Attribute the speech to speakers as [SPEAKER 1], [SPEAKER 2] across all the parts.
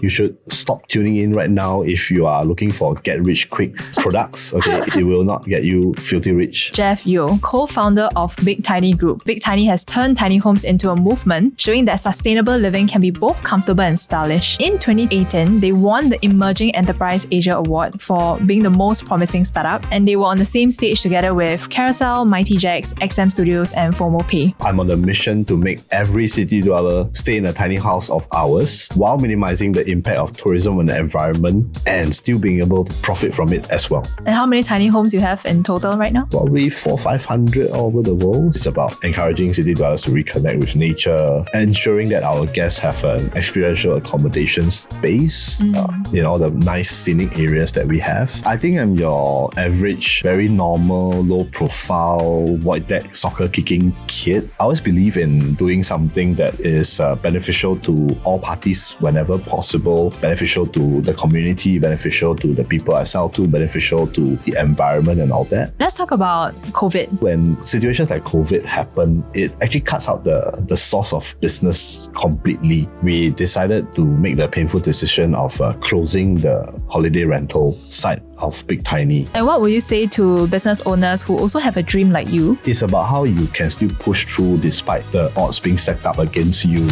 [SPEAKER 1] you should stop tuning in right now if you are looking for get-rich-quick products. Okay, it will not get you filthy rich.
[SPEAKER 2] Jeff Yeo, co-founder of Big Tiny Group. Big Tiny has turned tiny homes into a movement, showing that sustainable living can be both comfortable and stylish. In 2018, they won the Emerging Enterprise Asia Award for being the most promising startup, and they were on the same stage together with Carousel, Mighty Jacks, XM Studios, and FOMO Pay.
[SPEAKER 1] I'm on a mission to make every city dweller stay in a tiny house of ours while minimizing the impact of tourism on the environment and still being able to profit from it as well.
[SPEAKER 2] And how many tiny homes you have in total right now?
[SPEAKER 1] Probably 400-500 all over the world. It's about encouraging city dwellers to reconnect with nature, ensuring that our guests have an experiential accommodation space in all the nice scenic areas that we have. I think I'm your average, very normal, low profile, void deck soccer kicking kid. I always believe in doing something that is beneficial to all parties whenever possible, beneficial to the community, beneficial to the people I sell to, beneficial to the environment and all that.
[SPEAKER 2] Let's talk about COVID.
[SPEAKER 1] When situations like COVID happen, it actually cuts out the source of business completely. We decided to make the painful decision of closing the holiday rental site of Big Tiny.
[SPEAKER 2] And what would you say to business owners who also have a dream like you?
[SPEAKER 1] It's about how you can still push through despite the odds being stacked up against you.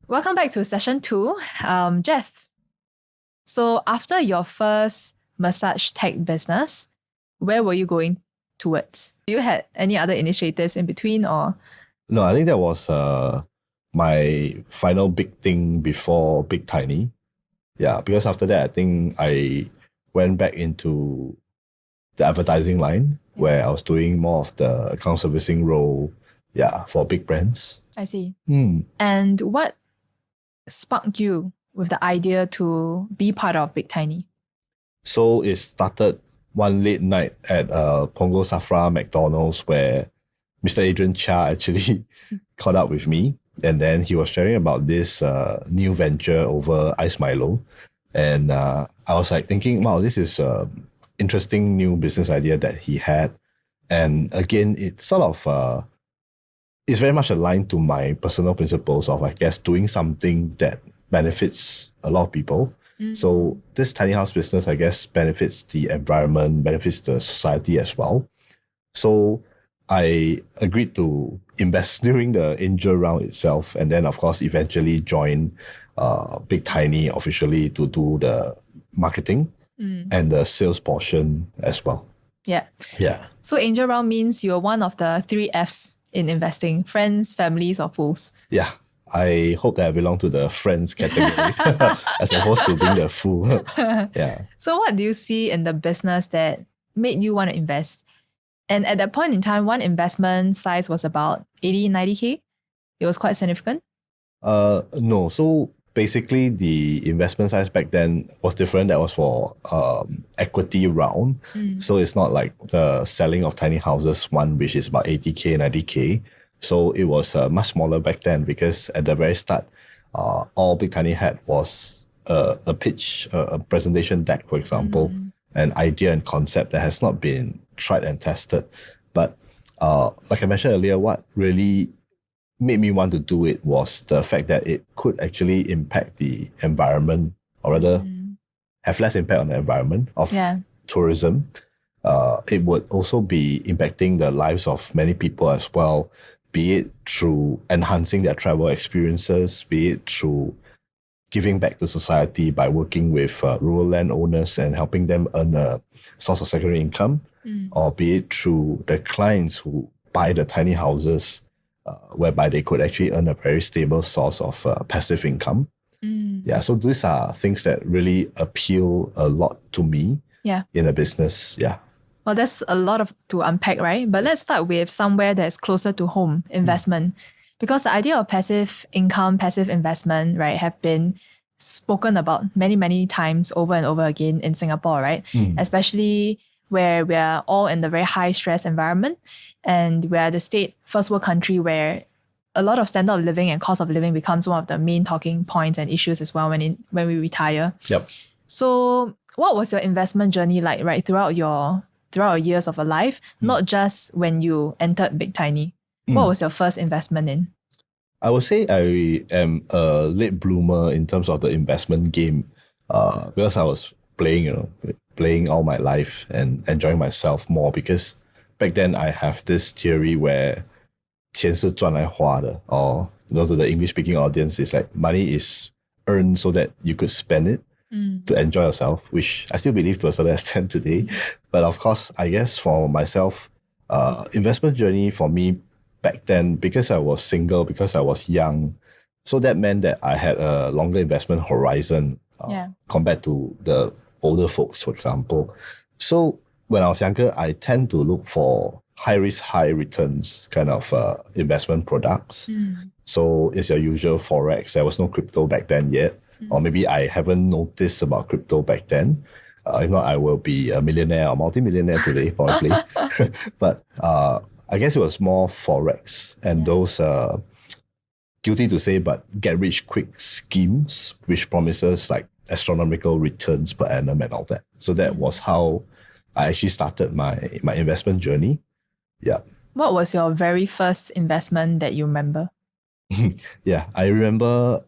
[SPEAKER 2] Welcome back to session 2. Jeff, so after your first massage tech business, where were you going towards? You had any other initiatives in between or?
[SPEAKER 1] No, I think that was my final big thing before Big Tiny. Yeah, because after that, I think I went back into the advertising line where I was doing more of the account servicing role, for big brands.
[SPEAKER 2] I see. And what sparked you with the idea to be part of Big Tiny?
[SPEAKER 1] So it started one late night at Punggol Safra McDonald's where Mr. Adrian Chia actually caught up with me, and then he was sharing about this new venture over Ice Milo, and I was like thinking, wow, this is an interesting new business idea that he had, and again, it's sort of it's very much aligned to my personal principles of, I guess, doing something that benefits a lot of people. So this tiny house business, I guess, benefits the environment, benefits the society as well. So I agreed to invest during the angel round itself, and then, of course, eventually join Big Tiny officially to do the marketing and the sales portion as well.
[SPEAKER 2] Yeah.
[SPEAKER 1] Yeah.
[SPEAKER 2] So angel round means you're one of the 3 Fs in investing: friends, families, or fools.
[SPEAKER 1] Yeah. I hope that I belong to the friends category as opposed to being the fool. Yeah.
[SPEAKER 2] So what do you see in the business that made you want to invest? And at that point in time, one investment size was about 80, 90K. It was quite significant.
[SPEAKER 1] No. So basically the investment size back then was different. That was for equity round. So it's not like the selling of tiny houses one, which is about 80K, 90K. So it was much smaller back then because at the very start, all Big Tiny had was a pitch, a presentation deck, for example, an idea and concept that has not been tried and tested. But like I mentioned earlier, what really made me want to do it was the fact that it could actually impact the environment, or rather have less impact on the environment of tourism. It would also be impacting the lives of many people as well, be it through enhancing their travel experiences, be it through giving back to society by working with rural landowners and helping them earn a source of secondary income, or be it through the clients who buy the tiny houses, whereby they could actually earn a very stable source of passive income. Yeah, so these are things that really appeal a lot to me in a business. Yeah.
[SPEAKER 2] Well, there's a lot to unpack, right? But let's start with somewhere that's closer to home, investment. Because the idea of passive income, passive investment, right, have been spoken about many, many times over and over again in Singapore, right? Especially where we are all in the very high stress environment, and we are the state first world country where a lot of standard of living and cost of living becomes one of the main talking points and issues as well when we retire.
[SPEAKER 1] Yep.
[SPEAKER 2] So what was your investment journey like, right, throughout your years of your life, not just when you entered Big Tiny? What was your first investment in?
[SPEAKER 1] I would say I am a late bloomer in terms of the investment game, because I was playing all my life and enjoying myself more because back then I have this theory where 钱是赚来花的, or to the English speaking audience, it's like money is earned so that you could spend it to enjoy yourself, which I still believe to a certain extent today. But of course, I guess for myself, investment journey for me back then, because I was single, because I was young, so that meant that I had a longer investment horizon compared to the older folks, for example. So when I was younger, I tend to look for high risk, high returns kind of investment products. So it's your usual Forex. There was no crypto back then yet. Or maybe I haven't noticed about crypto back then. If not, I will be a millionaire or multi-millionaire today, probably. But I guess it was more Forex and those, guilty to say, but get rich quick schemes, which promises like astronomical returns per annum and all that. So that was how I actually started my investment journey. Yeah.
[SPEAKER 2] What was your very first investment that you remember?
[SPEAKER 1] Yeah, I remember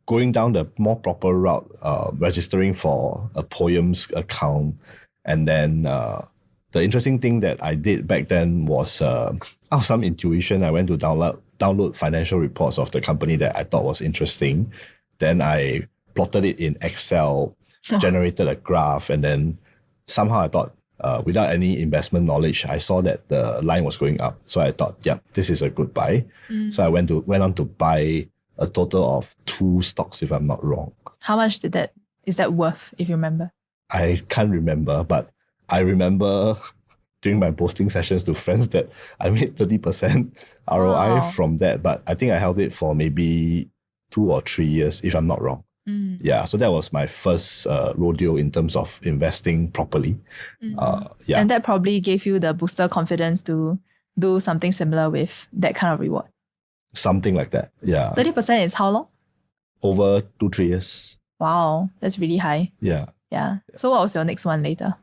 [SPEAKER 1] going down the more proper route, registering for a poems account. And then the interesting thing that I did back then was, out of some intuition, I went to download financial reports of the company that I thought was interesting. Then I plotted it in Excel, generated a graph, and then somehow I thought, without any investment knowledge, I saw that the line was going up. So I thought, yeah, this is a good buy. So I went on to buy a total of 2 stocks, if I'm not wrong.
[SPEAKER 2] How much is that worth, if you remember?
[SPEAKER 1] I can't remember, but I remember during my posting sessions to friends that I made 30% ROI from that. But I think I held it for maybe 2 or 3 years, if I'm not wrong. Yeah, so that was my first rodeo in terms of investing properly. Yeah.
[SPEAKER 2] And that probably gave you the booster confidence to do something similar with that kind of reward.
[SPEAKER 1] Something like that, yeah.
[SPEAKER 2] 30% is how long?
[SPEAKER 1] Over 2-3 years.
[SPEAKER 2] Wow, that's really high.
[SPEAKER 1] Yeah.
[SPEAKER 2] Yeah. So what was your next one later?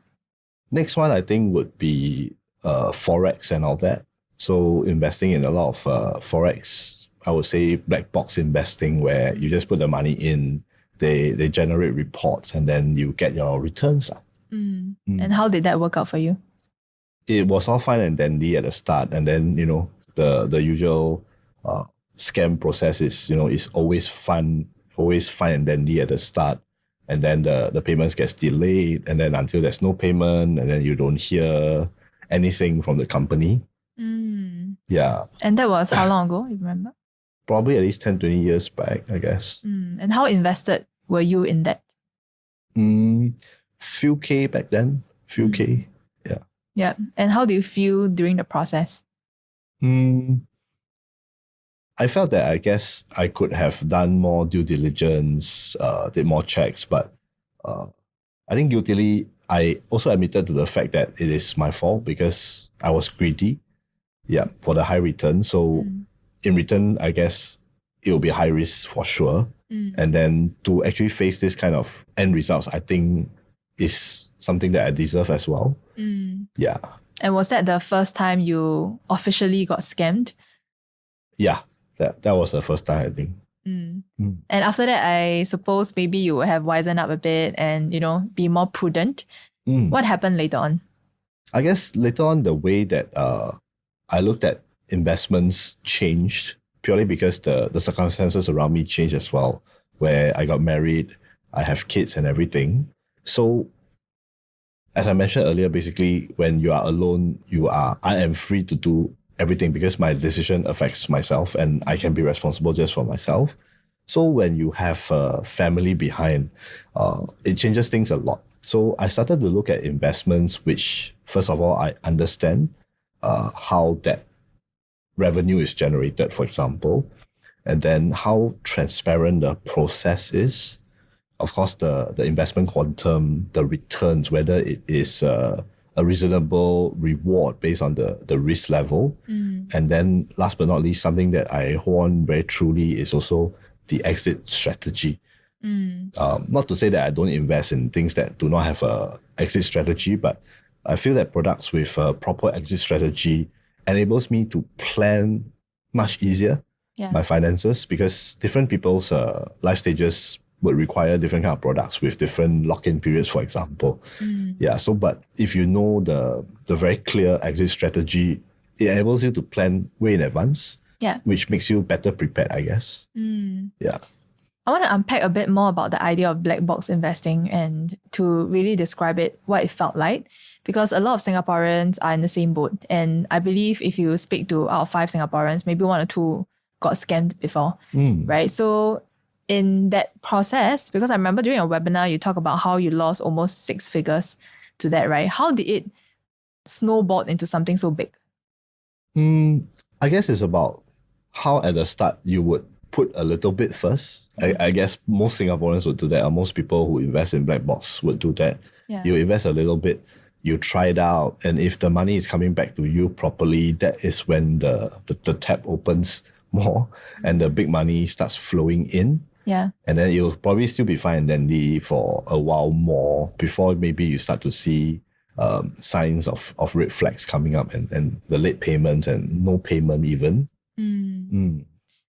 [SPEAKER 1] Next one, I think, would be Forex and all that. So investing in a lot of Forex, I would say black box investing, where you just put the money in, they generate reports, and then you get your returns.
[SPEAKER 2] And how did that work out for you?
[SPEAKER 1] It was all fine and dandy at the start, and then the usual scam process is always fun and dandy at the start, and then the payments gets delayed, and then until there's no payment, and then you don't hear anything from the company. Yeah.
[SPEAKER 2] And that was how long ago, you remember?
[SPEAKER 1] Probably at least 10-20 years back, I guess.
[SPEAKER 2] And how invested were you in that?
[SPEAKER 1] Few K back then. Few K. Yeah.
[SPEAKER 2] Yeah. And how do you feel during the process?
[SPEAKER 1] I felt that I guess I could have done more due diligence, did more checks, but I think guiltily, I also admitted to the fact that it is my fault because I was greedy, for the high return. So in return, I guess it will be high risk for sure. And then to actually face this kind of end results, I think is something that I deserve as well. Yeah.
[SPEAKER 2] And was that the first time you officially got scammed?
[SPEAKER 1] Yeah. That was the first time, I think.
[SPEAKER 2] And after that, I suppose maybe you would have wisened up a bit and, be more prudent. What happened later on?
[SPEAKER 1] I guess later on, the way that I looked at investments changed purely because the circumstances around me changed as well, where I got married, I have kids and everything. So as I mentioned earlier, basically, when you are alone, I am free to do everything because my decision affects myself and I can be responsible just for myself. So when you have a family behind, it changes things a lot. So I started to look at investments, which first of all, I understand how that revenue is generated, for example, and then how transparent the process is. Of course, the investment quantum, the returns, whether it is a reasonable reward based on the risk level. And then last but not least, something that I hold on very truly is also the exit strategy. Not to say that I don't invest in things that do not have a exit strategy, but I feel that products with a proper exit strategy enables me to plan much easier. my finances, because different people's life stages would require different kind of products with different lock-in periods, for example. Yeah. So, but if you know the very clear exit strategy, it enables you to plan way in advance.
[SPEAKER 2] Yeah.
[SPEAKER 1] Which makes you better prepared, I guess. Yeah.
[SPEAKER 2] I want to unpack a bit more about the idea of black box investing and to really describe it, what it felt like, because a lot of Singaporeans are in the same boat. And I believe if you speak to out of 5 Singaporeans, maybe 1 or 2 got scammed before, right? So in that process, because I remember during a webinar, you talk about how you lost almost 6 figures to that, right? How did it snowball into something so big?
[SPEAKER 1] I guess it's about how at the start you would put a little bit first. I guess most Singaporeans would do that, or most people who invest in black box would do that.
[SPEAKER 2] Yeah.
[SPEAKER 1] You invest a little bit, you try it out, and if the money is coming back to you properly, that is when the tap opens more and the big money starts flowing in.
[SPEAKER 2] Yeah.
[SPEAKER 1] And then you'll probably still be fine and dandy for a while more before maybe you start to see signs of red flags coming up and the late payments and no payment even.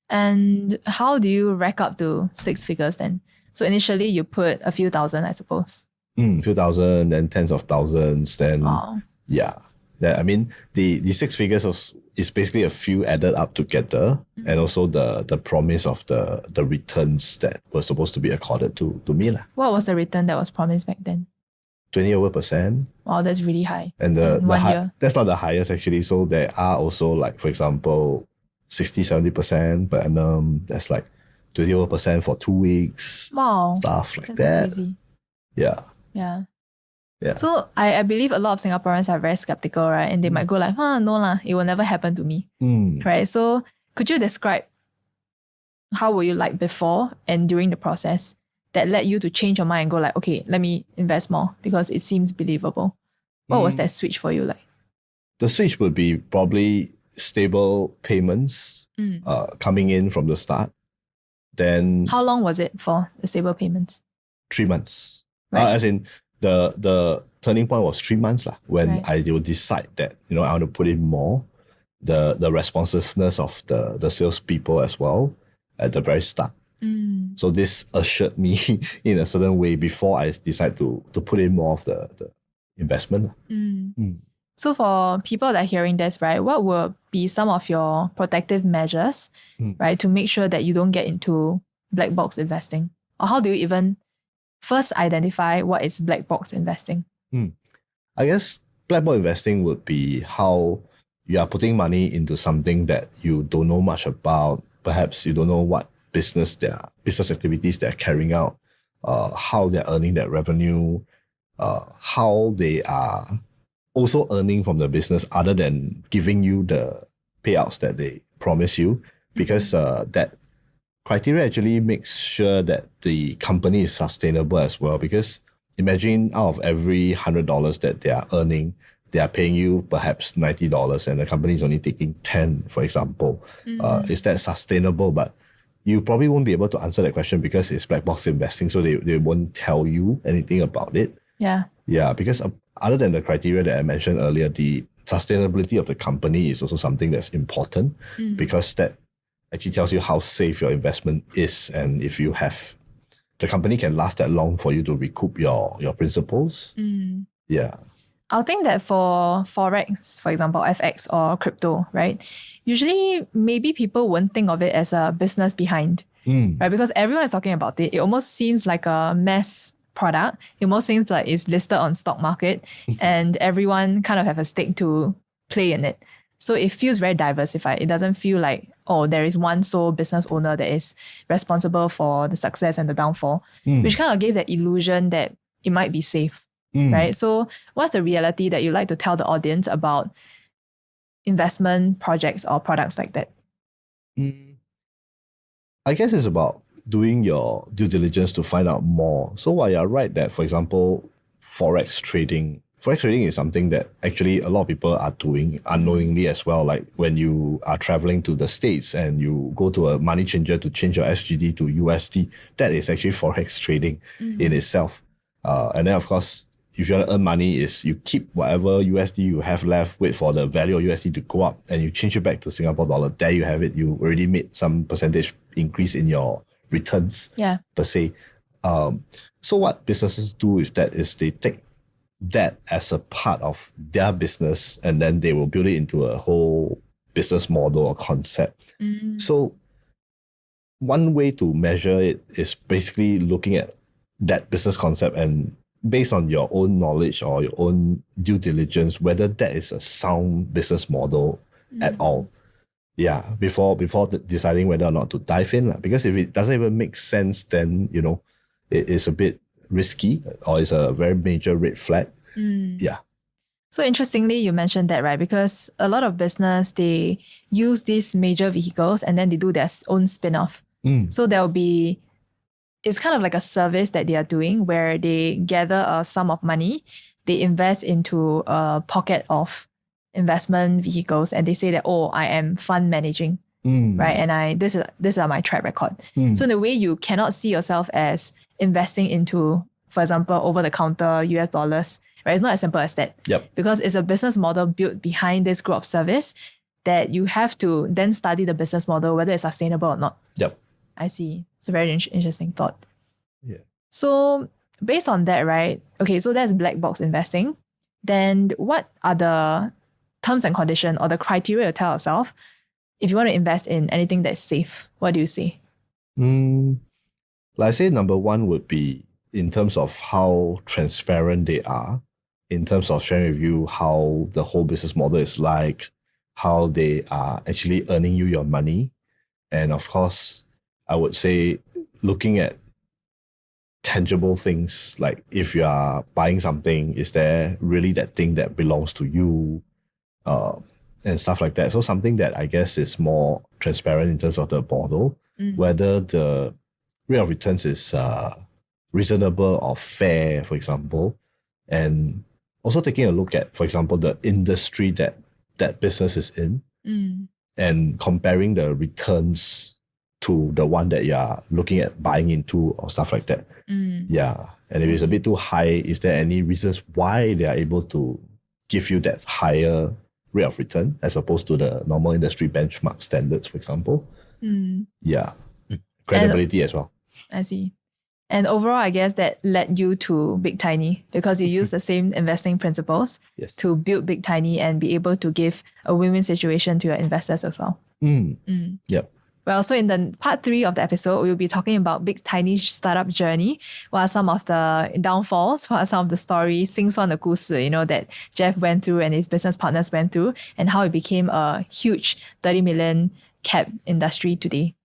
[SPEAKER 2] And how do you rack up to 6 figures then? So initially you put a few thousand, I suppose.
[SPEAKER 1] Few thousand, then tens of thousands, then yeah. I mean, the 6 figures is basically a few added up together, and also the promise of the returns that were supposed to be accorded to me.
[SPEAKER 2] What was the return that was promised back then?
[SPEAKER 1] 20%.
[SPEAKER 2] Wow, that's really high.
[SPEAKER 1] And
[SPEAKER 2] year.
[SPEAKER 1] That's not the highest actually. So there are also, like, for example, 60-70% per annum. That's like 20% for 2 weeks.
[SPEAKER 2] Wow.
[SPEAKER 1] Stuff like
[SPEAKER 2] that's
[SPEAKER 1] that.
[SPEAKER 2] Crazy.
[SPEAKER 1] Yeah.
[SPEAKER 2] Yeah.
[SPEAKER 1] Yeah.
[SPEAKER 2] So I believe a lot of Singaporeans are very skeptical, right? And they might go like, no lah, it will never happen to me. Right? So could you describe how were you like before and during the process that led you to change your mind and go like, okay, let me invest more because it seems believable? What was that switch for you like?
[SPEAKER 1] The switch would be probably stable payments coming in from the start. Then
[SPEAKER 2] how long was it for the stable payments?
[SPEAKER 1] 3 months.
[SPEAKER 2] Right.
[SPEAKER 1] As in the turning point was 3 months when I will decide that I want to put in more. The responsiveness of the salespeople as well at the very start. So this assured me in a certain way before I decide to put in more of the investment.
[SPEAKER 2] So for people that are hearing this, right, what will be some of your protective measures, right, to make sure that you don't get into black box investing? Or how do you even first identify what is black box investing?
[SPEAKER 1] I guess black box investing would be how you are putting money into something that you don't know much about. Perhaps you don't know what business activities they're carrying out, how they're earning that revenue, how they are also earning from the business other than giving you the payouts that they promise you, because that criteria actually makes sure that the company is sustainable as well. Because imagine out of every $100 that they are earning, they are paying you perhaps $90 and the company is only taking 10, for example. Is that sustainable? But you probably won't be able to answer that question because it's black box investing, so they won't tell you anything about it. Yeah, because other than the criteria that I mentioned earlier, the sustainability of the company is also something that's important, because that actually tells you how safe your investment is, and if you have the company can last that long for you to recoup your principals. Yeah.
[SPEAKER 2] I'll think that for Forex, for example, FX or crypto, right? Usually maybe people won't think of it as a business behind, right? Because everyone is talking about it. It almost seems like a mass product. It almost seems like it's listed on stock market and everyone kind of have a stake to play in it. So it feels very diversified. It doesn't feel like, there is one sole business owner that is responsible for the success and the downfall, which kind of gave that illusion that it might be safe, right? So what's the reality that you like to tell the audience about investment projects or products like that?
[SPEAKER 1] I guess it's about doing your due diligence to find out more. So while you're right that, for example, Forex trading is something that actually a lot of people are doing unknowingly as well. Like when you are traveling to the States and you go to a money changer to change your SGD to USD, that is actually Forex trading in itself. And then, of course, if you want to earn money, is you keep whatever USD you have left, wait for the value of USD to go up, and you change it back to Singapore dollar. There you have it. You already made some percentage increase in your returns, per se. So what businesses do with that is they take that as a part of their business, and then they will build it into a whole business model or concept. So one way to measure it is basically looking at that business concept and based on your own knowledge or your own due diligence, whether that is a sound business model at all. Yeah, before deciding whether or not to dive in. Because if it doesn't even make sense, then, you know, it is a bit risky or it's a very major red flag. Yeah.
[SPEAKER 2] So interestingly, you mentioned that, right? Because a lot of business, they use these major vehicles and then they do their own spin-off. So there'll be, it's kind of like a service that they are doing where they gather a sum of money, they invest into a pocket of investment vehicles, and they say that, oh, I am fund managing, right? And this is my track record. So in a way, you cannot see yourself as investing into, for example, over-the-counter US dollars, right? It's not as simple as that. Because it's a business model built behind this group of service that you have to then study the business model, whether it's sustainable or not. I see. It's a very interesting thought. So based on that, right? Okay, so that's black box investing. Then what are the terms and conditions or the criteria to tell yourself if you want to invest in anything that's safe? What do you say?
[SPEAKER 1] Like I say, number one would be in terms of how transparent they are, in terms of sharing with you how the whole business model is like, how they are actually earning you your money. And of course, I would say looking at tangible things, like if you are buying something, is there really that thing that belongs to you, and stuff like that. So something that I guess is more transparent in terms of the model, whether the rate of returns is reasonable or fair, for example, and also taking a look at, for example, the industry that business is in, and comparing the returns to the one that you're looking at buying into or stuff like that. Yeah. And if it's a bit too high, is there any reasons why they are able to give you that higher rate of return as opposed to the normal industry benchmark standards, for example? Yeah. Credibility as well.
[SPEAKER 2] I see. And overall, I guess that led you to Big Tiny because you use the same investing principles to build Big Tiny and be able to give a win-win situation to your investors as well.
[SPEAKER 1] Yep.
[SPEAKER 2] Well, so in the part 3 of the episode, we'll be talking about Big Tiny's startup journey. What are some of the downfalls? What are some of the stories, 辛酸的故事, you know, that Jeff went through and his business partners went through, and how it became a huge 30 million cap industry today.